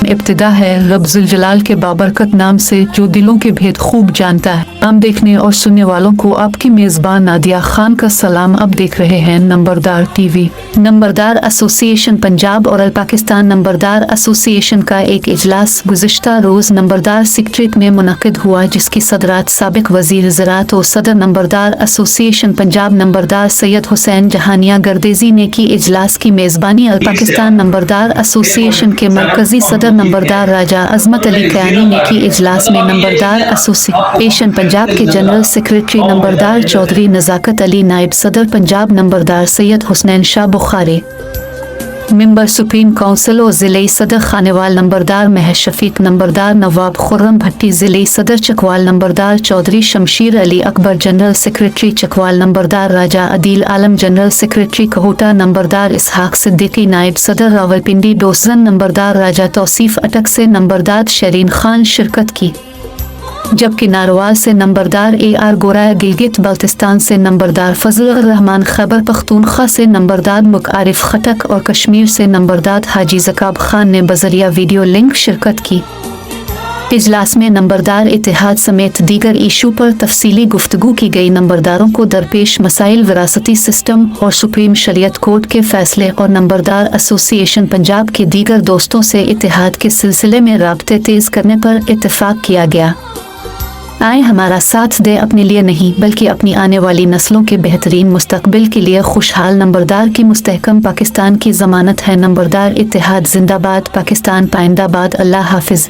इब्तिदा है रब जुल जलाल के बाबरकत नाम से जो दिलों के भेद खूब जानता है। हम देखने और सुनने वालों को आपकी मेज़बान नादिया खान का सलाम। अब देख रहे हैं नंबरदार टीवी। नंबरदार एसोसिएशन पंजाब और पाकिस्तान नंबरदार एसोसिएशन का एक इजलास गुज़िश्ता रोज़ नंबरदार सेक्रेटेरिएट में मुनक़िद हुआ, जिसकी सदरात साबिक़ वज़ीर ज़राअत और सदर नंबरदार एसोसिएशन पंजाब नंबरदार सैयद हुसैन जहानिया गर्देज़ी ने की। इजलास की मेज़बानी पाकिस्तान नंबरदार एसोसिएशन के मरकज़ी सदर नंबरदार राजा अज़मत अली कयानी ने की। इजलास में नंबरदार एसोसिएशन पंजाब के जनरल सेक्रेटरी नंबरदार चौधरी नज़ाकत अली, नायब सदर पंजाब नंबरदार Syed Husnain Shah Bukhari, member supreme council और ज़िले सदर खानेवाल नंबरदार महज शफीक, नंबरदार नवाब खुर्रम भट्टी, ज़िले सदर चकवाल नंबरदार चौधरी शमशीर अली अकबर, जनरल सेक्रेटरी चकवाल नंबरदार राजा अदील आलम, जनरल सेक्रेटरी कहोटा नंबरदार इसहाक सिद्दीकी, नायब सदर रावलपिंडी डोसरन नंबरदार राजा तौसीफ अटक से नंबरदार शरीन खान शिरकत की, जबकि नारवाल से नंबरदार AR गोराया, गिलगित बल्तिस्तान से नंबरदार फजल रहमान, खैबर पख्तूनख्वा से नंबरदार मुआरिफ खटक और कश्मीर से नंबरदार हाजी ज़काब खान ने बज़रिया वीडियो लिंक शिरकत की। इजलास में नंबरदार इतिहाद समेत दीगर इशू पर तफसीली गुफ्तगू की गई। नंबरदारों को दरपेश मसाइल, विरासती सिस्टम और सुप्रीम शरीयत कोर्ट के फैसले और नंबरदार एसोसिएशन पंजाब के दीगर दोस्तों से इतिहाद के सिलसिले में राब्ते तेज़ करने पर इत्तेफाक किया गया। आए हमारा साथ दे, अपने लिए नहीं बल्कि अपनी आने वाली नस्लों के बेहतरीन मुस्तकबिल के लिए। खुशहाल नंबरदार की मुस्तहकम पाकिस्तान की ज़मानत है। नंबरदार इत्तेहाद जिंदाबाद, पाकिस्तान पाइंदाबाद। अल्लाह हाफिज़।